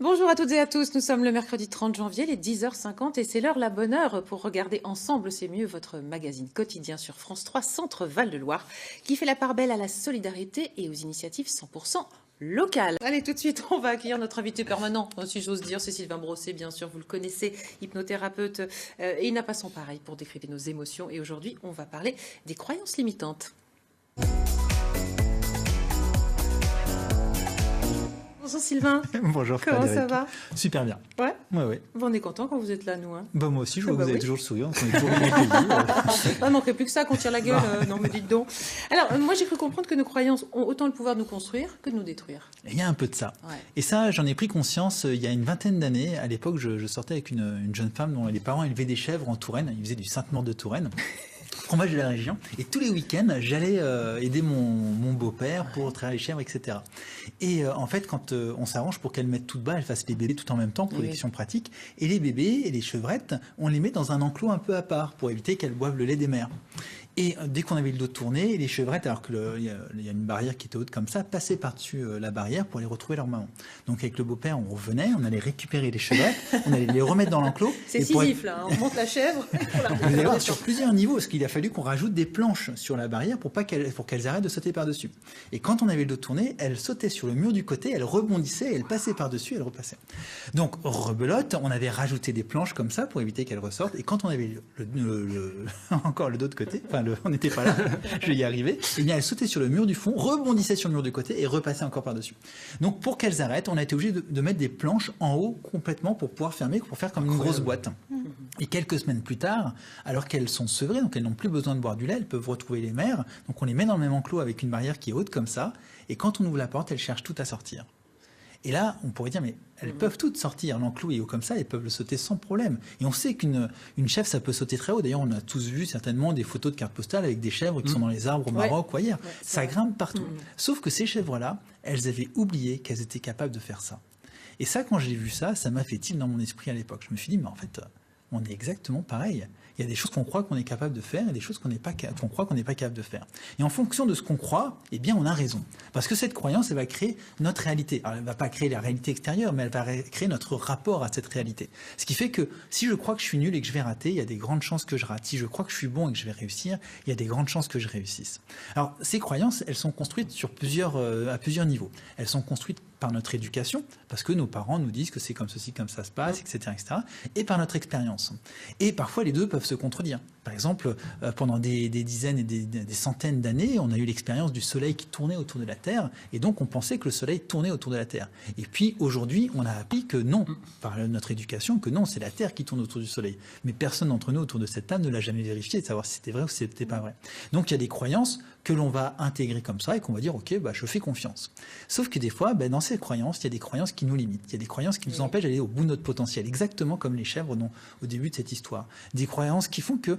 Bonjour à toutes et à tous, nous sommes le mercredi 30 janvier, les 10h50 et c'est l'heure la bonne heure pour regarder ensemble, c'est mieux, votre magazine quotidien sur France 3 Centre Val-de-Loire qui fait la part belle à la solidarité et aux initiatives 100% locales. Allez, tout de suite, on va accueillir notre invité permanent, si j'ose dire, c'est Sylvain Brosset, bien sûr, vous le connaissez, hypnothérapeute, et il n'a pas son pareil pour décrypter nos émotions et aujourd'hui, on va parler des croyances limitantes. Bonjour Sylvain. Bonjour Comment Frédéric. ça va? Super bien. Ouais. Ouais. Bon, on est content quand vous êtes là, nous. Hein. Bah, moi aussi, je vois que vous avez toujours le sourire, on est toujours bien accueillis. Il ne manquerait plus que ça qu'on tire la gueule. Non, mais dites donc. Alors, moi, j'ai cru comprendre que nos croyances ont autant le pouvoir de nous construire que de nous détruire. Il y a un peu de ça. Ouais. Et ça, j'en ai pris conscience il y a une vingtaine d'années. À l'époque, je sortais avec une jeune femme dont les parents élevaient des chèvres en Touraine. Ils faisaient du Sainte-Maure de Touraine. Fromage de la région. Et tous les week-ends, j'allais aider mon beau-père pour traire les chèvres, etc. Et en fait, quand on s'arrange pour qu'elle mette tout bas, elle fasse les bébés tout en même temps pour des questions pratiques. Et les bébés et les chevrettes, on les met dans un enclos un peu à part pour éviter qu'elles boivent le lait des mères. Et dès qu'on avait le dos tourné, les chevrettes, alors qu'il y a une barrière qui était haute comme ça, passaient par-dessus la barrière pour aller retrouver leur maman. Donc avec le beau-père, on revenait, on allait récupérer les chevrettes, on allait les remettre dans l'enclos. C'est Sisyphe, là, hein. On monte la chèvre. Vous allez voir sur plusieurs niveaux, parce qu'il a fallu qu'on rajoute des planches sur la barrière pour qu'elles arrêtent de sauter par-dessus. Et quand on avait le dos tourné, elles sautaient sur le mur du côté, elles rebondissaient, elles passaient par-dessus, elles repassaient. Donc rebelote, on avait rajouté des planches comme ça pour éviter qu'elles ressortent. Et quand on avait encore le dos de côté, enfin on n'était pas là, je vais y arriver, et bien elles sautaient sur le mur du fond, rebondissaient sur le mur du côté et repassaient encore par-dessus. Donc pour qu'elles arrêtent, on a été obligé de mettre des planches en haut complètement pour pouvoir fermer, pour faire comme une grosse boîte. Et quelques semaines plus tard, alors qu'elles sont sevrées, donc elles n'ont plus besoin de boire du lait, elles peuvent retrouver les mères, donc on les met dans le même enclos avec une barrière qui est haute comme ça, et quand on ouvre la porte, elles cherchent toutes à sortir. Et là, on pourrait dire, mais elles peuvent toutes sortir. L'enclos est haut comme ça, elles peuvent le sauter sans problème. Et on sait qu'une chèvre, ça peut sauter très haut. D'ailleurs, on a tous vu certainement des photos de cartes postales avec des chèvres qui sont dans les arbres au Maroc ou ailleurs. Ouais, ça grimpe partout. Sauf que ces chèvres-là, elles avaient oublié qu'elles étaient capables de faire ça. Et ça, quand j'ai vu ça, ça m'a fait tilt dans mon esprit à l'époque. Je me suis dit, mais en fait, on est exactement pareil. Il y a des choses qu'on croit qu'on est capable de faire et des choses qu'on croit qu'on n'est pas capable de faire. Et en fonction de ce qu'on croit, eh bien, on a raison. Parce que cette croyance, elle va créer notre réalité. Alors, elle ne va pas créer la réalité extérieure, mais elle va créer notre rapport à cette réalité. Ce qui fait que si je crois que je suis nul et que je vais rater, il y a des grandes chances que je rate. Si je crois que je suis bon et que je vais réussir, il y a des grandes chances que je réussisse. Alors, ces croyances, elles sont construites à plusieurs niveaux. Elles sont construites par notre éducation, parce que nos parents nous disent que c'est comme ceci, comme ça se passe, etc., etc., et par notre expérience. Et parfois, les deux peuvent se contredire. Par exemple, pendant des dizaines et des centaines d'années, on a eu l'expérience du soleil qui tournait autour de la Terre, et donc on pensait que le soleil tournait autour de la Terre. Et puis, aujourd'hui, on a appris que non, par notre éducation, que non, c'est la Terre qui tourne autour du soleil. Mais personne d'entre nous autour de cette table ne l'a jamais vérifié, de savoir si c'était vrai ou si c'était pas vrai. Donc, il y a des croyances que l'on va intégrer comme ça et qu'on va dire, ok, je fais confiance. Sauf que des fois, dans ces croyances, il y a des croyances qui nous limitent. Il y a des croyances qui nous empêchent d'aller au bout de notre potentiel, exactement comme les chèvres au début de cette histoire. Des croyances qui font que,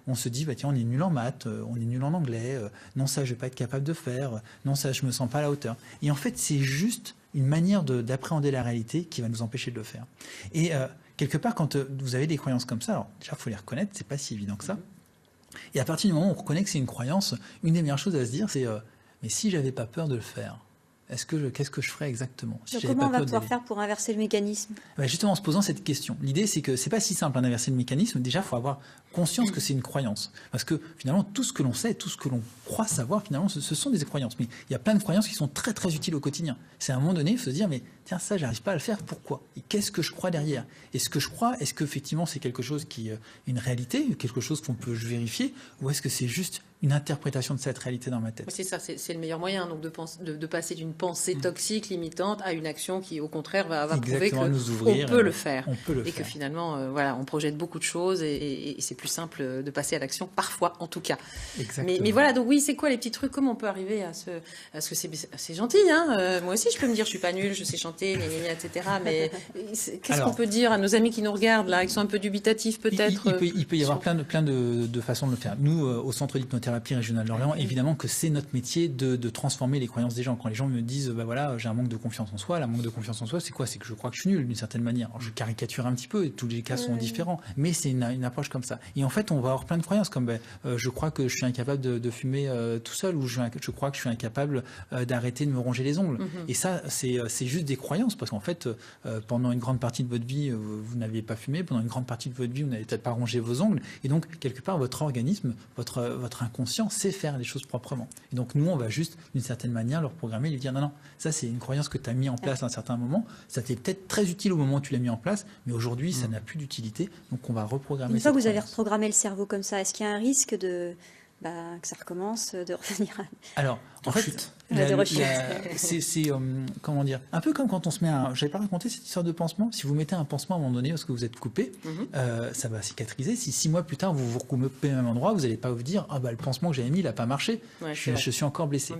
on se dit, tiens, on est nul en maths, on est nul en anglais, non, ça, je vais pas être capable de faire, non, ça, je me sens pas à la hauteur. Et en fait, c'est juste une manière d'appréhender la réalité qui va nous empêcher de le faire. Et quelque part, quand vous avez des croyances comme ça, alors déjà, il faut les reconnaître, c'est pas si évident que ça. Et à partir du moment où on reconnaît que c'est une croyance, une des meilleures choses à se dire, c'est mais si j'avais pas peur de le faire, qu'est-ce que je ferais exactement si comment on va pouvoir faire pour inverser le mécanisme? Justement, en se posant cette question. L'idée, c'est que c'est pas si simple d'inverser le mécanisme. Déjà, il faut avoir conscience que c'est une croyance. Parce que finalement, tout ce que l'on sait, tout ce que l'on croit savoir, finalement, ce sont des croyances. Mais il y a plein de croyances qui sont très, très utiles au quotidien. C'est à un moment donné, il faut se dire, mais tiens, ça, j'arrive pas à le faire. Pourquoi? Et qu'est-ce que je crois derrière? Et ce que je crois, est-ce qu'effectivement, c'est quelque chose qui est une réalité, quelque chose qu'on peut vérifier, ou est-ce que c'est juste une interprétation de cette réalité dans ma tête? C'est ça, c'est le meilleur moyen donc de passer d'une pensée toxique, limitante, à une action qui, au contraire, va prouver qu'on peut le faire. Et que finalement, on projette beaucoup de choses et c'est plus simple de passer à l'action, parfois, en tout cas. Mais voilà, donc oui, c'est quoi les petits trucs? Comment on peut arriver à ce que c'est gentil, hein, moi aussi, je peux me dire, je suis pas nulle, je sais chanter, etc. Mais qu'est-ce qu'on peut dire à nos amis qui nous regardent, là, qui sont un peu dubitatifs, peut-être? Il peut y avoir plein de façons de le faire. Nous, au centre d'hypnothérapie régionale d'Orléans, évidemment que c'est notre métier de transformer les croyances des gens. Quand les gens me disent, j'ai un manque de confiance en soi, la manque de confiance en soi, c'est quoi? C'est que je crois que je suis nul, d'une certaine manière. Alors, je caricature un petit peu, et tous les cas sont différents, mais c'est une approche comme ça. Et en fait, on va avoir plein de croyances, comme je crois que je suis incapable de fumer tout seul, ou je crois que je suis incapable d'arrêter de me ronger les ongles. Et ça, c'est juste des croyances croyances, parce qu'en fait, pendant une grande partie de votre vie, vous n'aviez pas fumé, pendant une grande partie de votre vie, vous n'avez peut-être pas rongé vos ongles, et donc, quelque part, votre organisme, votre inconscient sait faire les choses proprement. Et donc, nous, on va juste, d'une certaine manière, leur programmer, lui dire, non, ça, c'est une croyance que tu as mis en place à un certain moment, ça t'est peut-être très utile au moment où tu l'as mis en place, mais aujourd'hui, ça n'a plus d'utilité, donc on va reprogrammer. Une fois que vous avez reprogrammé le cerveau comme ça, est-ce qu'il y a un risque que ça recommence, de revenir à... Alors, en fait, c'est comment dire, un peu comme quand on se met à... J'avais pas raconté cette histoire de pansement. Si vous mettez un pansement à un moment donné parce que vous êtes coupé, ça va cicatriser. Si 6 mois plus tard, vous vous recoupez au même endroit, vous n'allez pas vous dire « Ah le pansement que j'avais mis, il n'a pas marché. Je suis encore blessé. »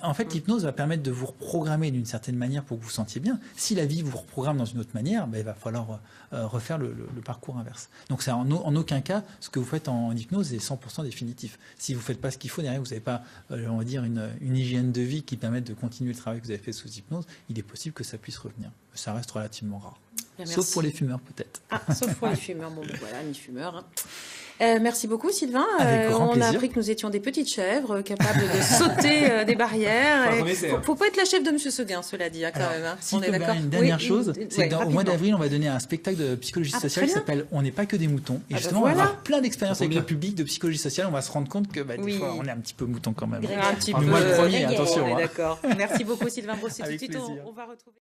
En fait, l'hypnose va permettre de vous reprogrammer d'une certaine manière pour que vous vous sentiez bien. Si la vie vous reprogramme dans une autre manière, il va falloir refaire le parcours inverse. Donc, ça, en aucun cas, ce que vous faites en hypnose est 100% définitif. Si vous ne faites pas ce qu'il faut, derrière, vous n'avez pas, on va dire, une hygiène de vie qui permette de continuer le travail que vous avez fait sous hypnose, il est possible que ça puisse revenir. Ça reste relativement rare. Sauf pour les fumeurs, peut-être. Sauf pour les fumeurs. Bon, voilà, ni fumeurs. Merci beaucoup, Sylvain. On a appris que nous étions des petites chèvres capables de sauter des barrières. Faut pas être la chef de M. Seguin, cela dit, quand même. Si on est d'accord. Une dernière chose, c'est qu'au mois d'avril, on va donner un spectacle de psychologie sociale qui s'appelle « On n'est pas que des moutons ». Et justement, on va avoir plein d'expériences avec le public de psychologie sociale. On va se rendre compte que des fois, on est un petit peu mouton quand même. Un petit peu. Moi, le premier, attention. D'accord. Merci beaucoup, Sylvain Brosset. Tout de suite, on va retrouver...